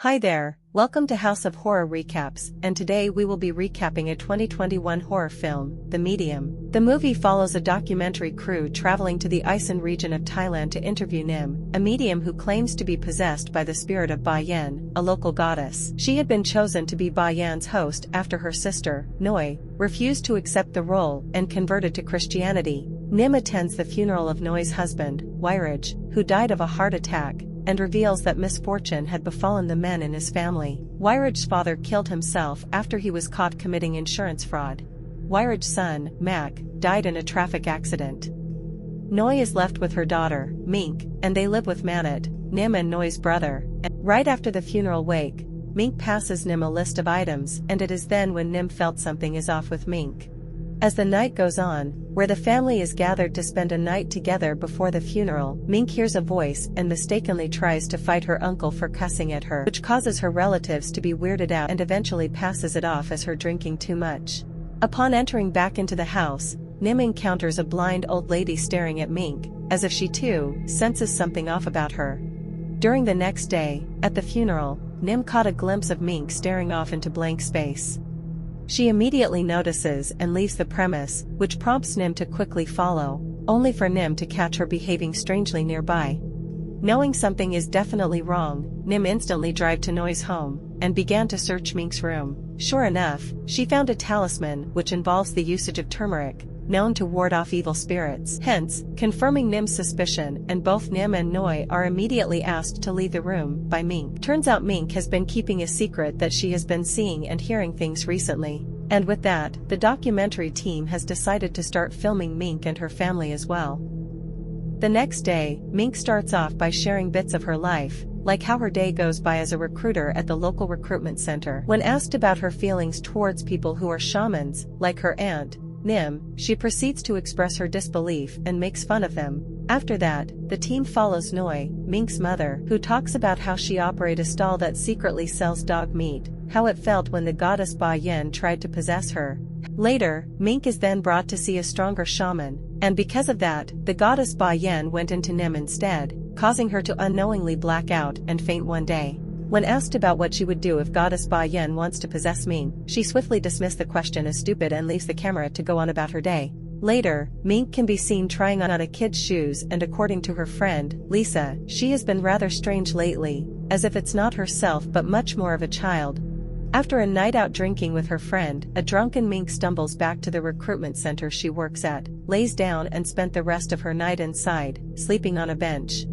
Hi there, welcome to House of Horror Recaps, and today we will be recapping a 2021 horror film, The Medium. The movie follows a documentary crew traveling to the Isan region of Thailand to interview Nim, a medium who claims to be possessed by the spirit of Ba Yen, a local goddess. She had been chosen to be Ba Yan's host after her sister, Noi, refused to accept the role and converted to Christianity. Nim attends the funeral of Noi's husband, Wyraj, who died of a heart attack, and reveals that misfortune had befallen the men in his family. Wyraj's father killed himself after he was caught committing insurance fraud. Wyraj's son, Mak, died in a traffic accident. Noi is left with her daughter, Mink, and they live with Manat, Nim and Noi's brother. Right after the funeral wake, Mink passes Nim a list of items, and it is then when Nim felt something is off with Mink. As the night goes on, where the family is gathered to spend a night together before the funeral, Mink hears a voice and mistakenly tries to fight her uncle for cussing at her, which causes her relatives to be weirded out and eventually passes it off as her drinking too much. Upon entering back into the house, Nim encounters a blind old lady staring at Mink, as if she too senses something off about her. During the next day, at the funeral, Nim caught a glimpse of Mink staring off into blank space. She immediately notices and leaves the premise, which prompts Nim to quickly follow, only for Nim to catch her behaving strangely nearby. Knowing something is definitely wrong, Nim instantly drives to Noi's home, and began to search Mink's room. Sure enough, she found a talisman which involves the usage of turmeric, known to ward off evil spirits, hence, confirming Nim's suspicion, and both Nim and Noi are immediately asked to leave the room by Mink. Turns out Mink has been keeping a secret that she has been seeing and hearing things recently. And with that, the documentary team has decided to start filming Mink and her family as well. The next day, Mink starts off by sharing bits of her life, like how her day goes by as a recruiter at the local recruitment center. When asked about her feelings towards people who are shamans, like her aunt, Nim, she proceeds to express her disbelief and makes fun of them. After that, the team follows Noi, Mink's mother, who talks about how she operates a stall that secretly sells dog meat, how it felt when the goddess Ba Yen tried to possess her. Later, Mink is then brought to see a stronger shaman, and because of that, the goddess Ba Yen went into Nim instead, causing her to unknowingly black out and faint one day. When asked about what she would do if Goddess Ba Yen wants to possess Mink, she swiftly dismissed the question as stupid and leaves the camera to go on about her day. Later, Mink can be seen trying on a kid's shoes, and according to her friend, Lisa, she has been rather strange lately, as if it's not herself but much more of a child. After a night out drinking with her friend, a drunken Mink stumbles back to the recruitment center she works at, lays down and spent the rest of her night inside, sleeping on a bench.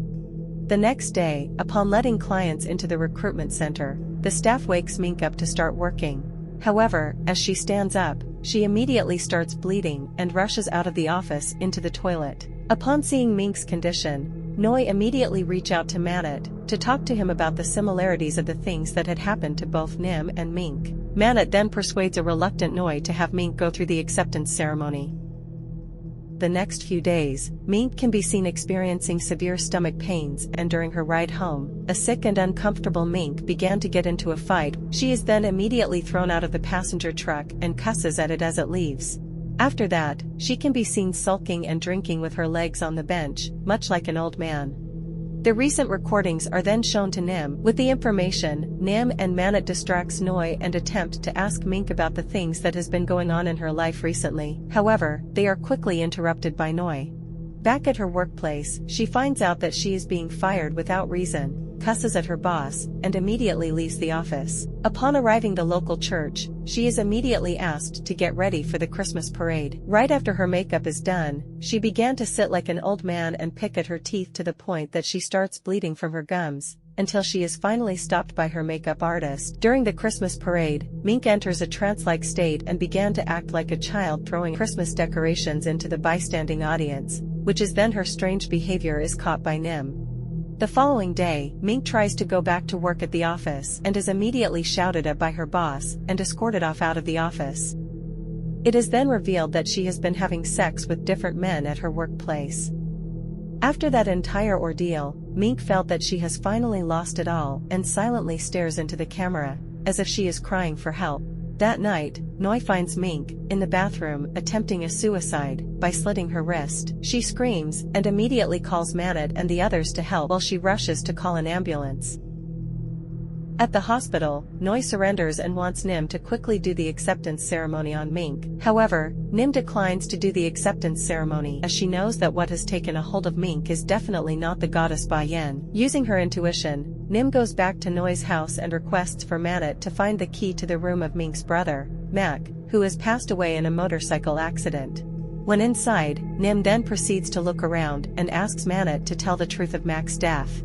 The next day, upon letting clients into the recruitment center, the staff wakes Mink up to start working. However, as she stands up, she immediately starts bleeding and rushes out of the office into the toilet. Upon seeing Mink's condition, Noi immediately reach out to Manat to talk to him about the similarities of the things that had happened to both Nim and Mink. Manat then persuades a reluctant Noi to have Mink go through the acceptance ceremony. The next few days, Mink can be seen experiencing severe stomach pains, and during her ride home, a sick and uncomfortable Mink began to get into a fight. She is then immediately thrown out of the passenger truck and cusses at it as it leaves. After that, she can be seen sulking and drinking with her legs on the bench, much like an old man. The recent recordings are then shown to Nim. With the information, Nim and Manat distracts Noi and attempt to ask Mink about the things that has been going on in her life recently. However, they are quickly interrupted by Noi. Back at her workplace, she finds out that she is being fired without reason, cusses at her boss, and immediately leaves the office. Upon arriving at the local church, she is immediately asked to get ready for the Christmas parade. Right after her makeup is done, she began to sit like an old man and pick at her teeth to the point that she starts bleeding from her gums, until she is finally stopped by her makeup artist. During the Christmas parade, Mink enters a trance-like state and began to act like a child, throwing Christmas decorations into the bystanding audience, which is then her strange behavior is caught by Nim. The following day, Mink tries to go back to work at the office and is immediately shouted at by her boss and escorted off out of the office. It is then revealed that she has been having sex with different men at her workplace. After that entire ordeal, Mink felt that she has finally lost it all and silently stares into the camera, as if she is crying for help. That night, Noi finds Mink in the bathroom attempting a suicide by slitting her wrist. She screams and immediately calls Manat and the others to help while she rushes to call an ambulance. At the hospital, Noi surrenders and wants Nim to quickly do the acceptance ceremony on Mink. However, Nim declines to do the acceptance ceremony as she knows that what has taken a hold of Mink is definitely not the goddess Ba Yen. Using her intuition, Nim goes back to Noi's house and requests for Manit to find the key to the room of Mink's brother, Mac, who has passed away in a motorcycle accident. When inside, Nim then proceeds to look around and asks Manit to tell the truth of Mac's death.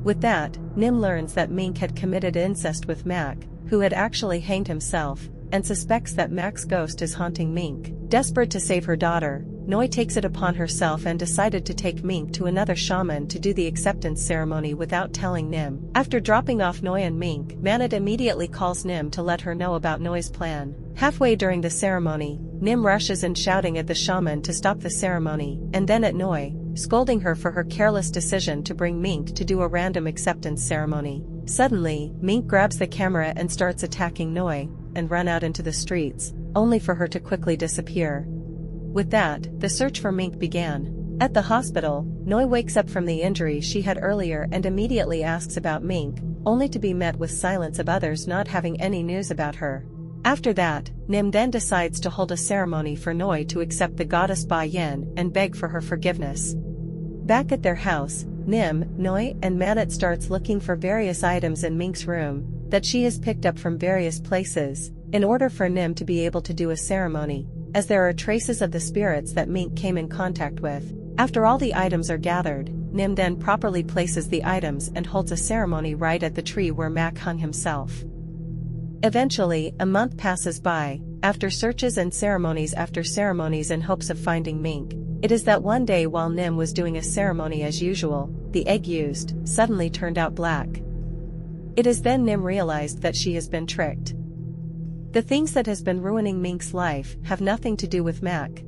With that, Nim learns that Mink had committed incest with Mac, who had actually hanged himself, and suspects that Mac's ghost is haunting Mink. Desperate to save her daughter, Noi takes it upon herself and decided to take Mink to another shaman to do the acceptance ceremony without telling Nim. After dropping off Noi and Mink, Manit immediately calls Nim to let her know about Noi's plan. Halfway during the ceremony, Nim rushes in shouting at the shaman to stop the ceremony, and then at Noi, scolding her for her careless decision to bring Mink to do a random acceptance ceremony. Suddenly, Mink grabs the camera and starts attacking Noi, and run out into the streets, only for her to quickly disappear. With that, the search for Mink began. At the hospital, Noi wakes up from the injury she had earlier and immediately asks about Mink, only to be met with silence of others not having any news about her. After that, Nim then decides to hold a ceremony for Noi to accept the goddess Ba Yen and beg for her forgiveness. Back at their house, Nim, Noi, and Manit starts looking for various items in Mink's room that she has picked up from various places, in order for Nim to be able to do a ceremony, as there are traces of the spirits that Mink came in contact with. After all the items are gathered, Nim then properly places the items and holds a ceremony right at the tree where Mac hung himself. Eventually, a month passes by, after searches and ceremonies after ceremonies in hopes of finding Mink. It is that one day while Nim was doing a ceremony as usual, the egg used suddenly turned out black. It is then Nim realized that she has been tricked. The things that has been ruining Mink's life have nothing to do with Mac.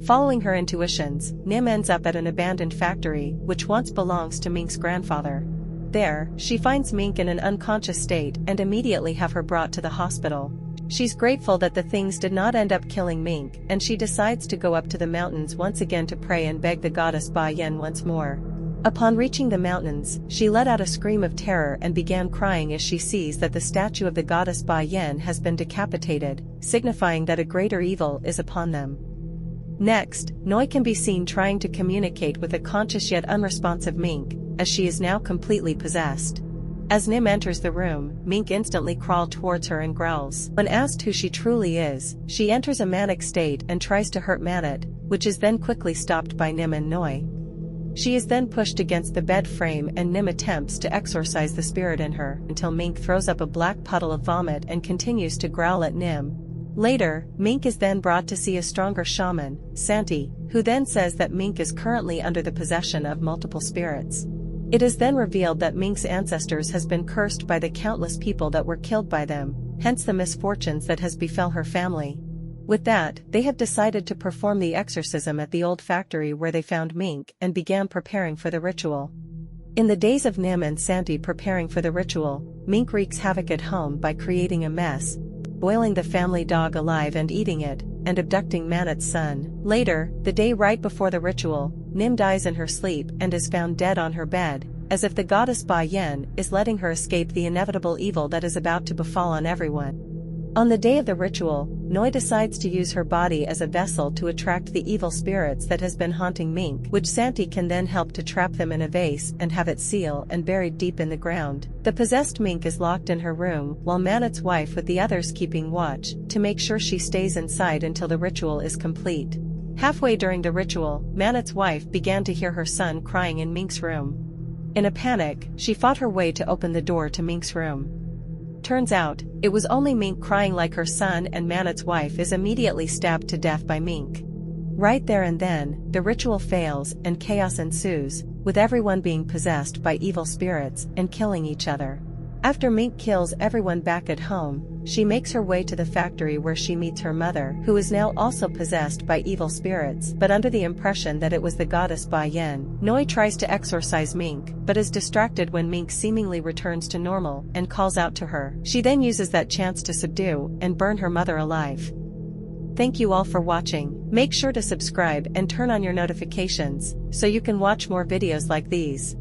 Following her intuitions, Nim ends up at an abandoned factory which once belongs to Mink's grandfather. There, she finds Mink in an unconscious state and immediately have her brought to the hospital. She's grateful that the things did not end up killing Mink, and she decides to go up to the mountains once again to pray and beg the goddess Ba Yen once more. Upon reaching the mountains, she let out a scream of terror and began crying as she sees that the statue of the goddess Ba Yen has been decapitated, signifying that a greater evil is upon them. Next, Noi can be seen trying to communicate with a conscious yet unresponsive Mink, as she is now completely possessed. As Nim enters the room, Mink instantly crawls towards her and growls. When asked who she truly is, she enters a manic state and tries to hurt Manit, which is then quickly stopped by Nim and Noi. She is then pushed against the bed frame and Nim attempts to exorcise the spirit in her until Mink throws up a black puddle of vomit and continues to growl at Nim. Later, Mink is then brought to see a stronger shaman, Santi, who then says that Mink is currently under the possession of multiple spirits. It is then revealed that Mink's ancestors has been cursed by the countless people that were killed by them, hence the misfortunes that has befell her family. With that, they have decided to perform the exorcism at the old factory where they found Mink and began preparing for the ritual. In the days of Nim and Santi preparing for the ritual, Mink wreaks havoc at home by creating a mess, boiling the family dog alive and eating it, and abducting Manit's son. Later, the day right before the ritual, Nim dies in her sleep and is found dead on her bed, as if the goddess Ba Yen is letting her escape the inevitable evil that is about to befall on everyone. On the day of the ritual, Noi decides to use her body as a vessel to attract the evil spirits that has been haunting Mink, which Santi can then help to trap them in a vase and have it sealed and buried deep in the ground. The possessed Mink is locked in her room while Manit's wife with the others keeping watch, to make sure she stays inside until the ritual is complete. Halfway during the ritual, Manit's wife began to hear her son crying in Mink's room. In a panic, she fought her way to open the door to Mink's room. Turns out, it was only Mink crying like her son, and Manit's wife is immediately stabbed to death by Mink. Right there and then, the ritual fails and chaos ensues, with everyone being possessed by evil spirits and killing each other. After Mink kills everyone back at home, she makes her way to the factory where she meets her mother, who is now also possessed by evil spirits, but under the impression that it was the goddess Ba Yen. Noi tries to exorcise Mink, but is distracted when Mink seemingly returns to normal and calls out to her. She then uses that chance to subdue and burn her mother alive. Thank you all for watching. Make sure to subscribe and turn on your notifications, so you can watch more videos like these.